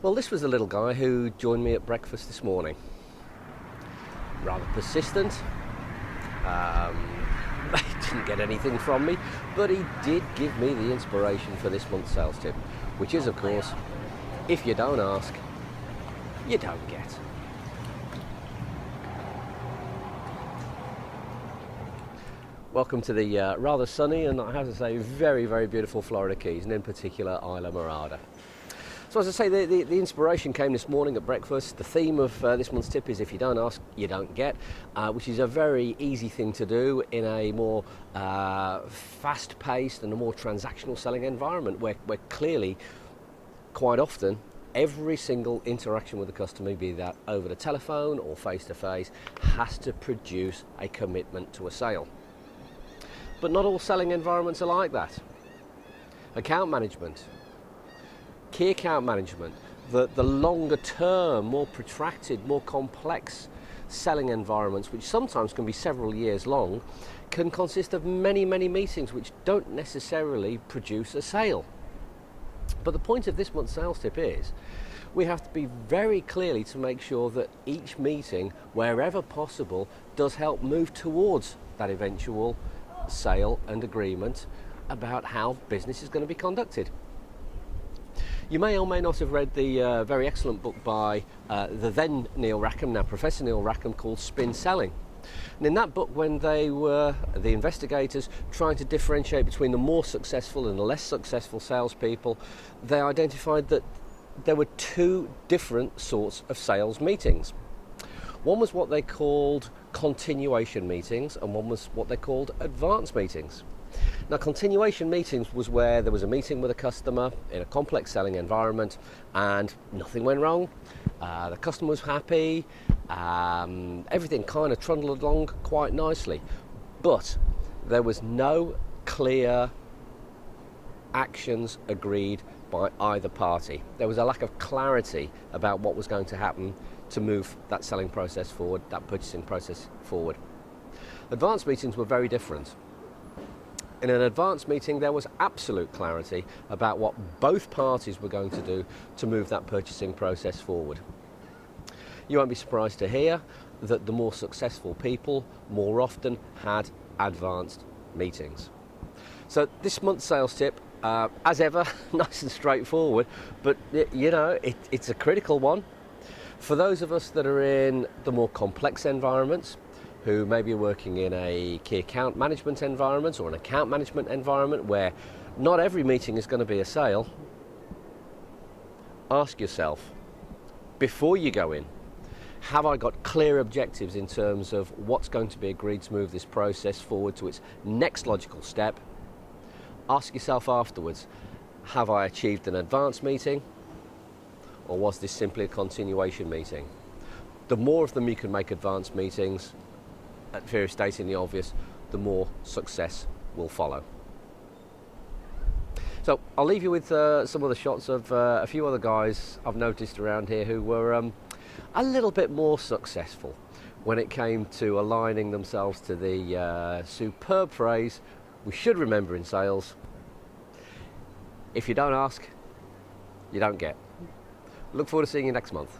Well, this was the little guy who joined me at breakfast this morning. Rather persistent. He didn't get anything from me, but he did give me the inspiration for this month's sales tip, which is, of course, if you don't ask, you don't get. Welcome to the rather sunny and, I have to say, very, very beautiful Florida Keys, and in particular Isla Morada. So as I say, the inspiration came this morning at breakfast. The theme of this month's tip is if you don't ask, you don't get, which is a very easy thing to do in a more fast-paced and a more transactional selling environment where clearly, quite often, every single interaction with the customer, be that over the telephone or face-to-face, has to produce a commitment to a sale. But not all selling environments are like that. Account management, key account management, the longer term, more protracted, more complex selling environments, which sometimes can be several years long, can consist of many, many meetings which don't necessarily produce a sale. But the point of this month's sales tip is we have to be very clearly to make sure that each meeting, wherever possible, does help move towards that eventual sale and agreement about how business is going to be conducted. You may or may not have read the very excellent book by the then Neil Rackham, now Professor Neil Rackham, called Spin Selling. And in that book, when they were, the investigators, trying to differentiate between the more successful and the less successful salespeople, they identified that there were two different sorts of sales meetings. One was what they called continuation meetings, and one was what they called advance meetings. Now, continuation meetings was where there was a meeting with a customer in a complex selling environment and nothing went wrong. The customer was happy, everything kind of trundled along quite nicely, but there was no clear actions agreed by either party. There was a lack of clarity about what was going to happen to move that selling process forward, that purchasing process forward. Advanced meetings were very different. In an advanced meeting, there was absolute clarity about what both parties were going to do to move that purchasing process forward. You won't be surprised to hear that the more successful people more often had advanced meetings. So this month's sales tip, as ever, nice and straightforward, but you know, it's a critical one. For those of us that are in the more complex environments, who maybe are working in a key account management environment or an account management environment where not every meeting is going to be a sale, ask yourself, before you go in, have I got clear objectives in terms of what's going to be agreed to move this process forward to its next logical step? Ask yourself afterwards, have I achieved an advance meeting, or was this simply a continuation meeting? The more of them you can make advanced meetings, at fear of stating the obvious, the more success will follow. So I'll leave you with some of the shots of a few other guys I've noticed around here who were a little bit more successful when it came to aligning themselves to the superb phrase we should remember in sales: if you don't ask, you don't get. Look forward to seeing you next month.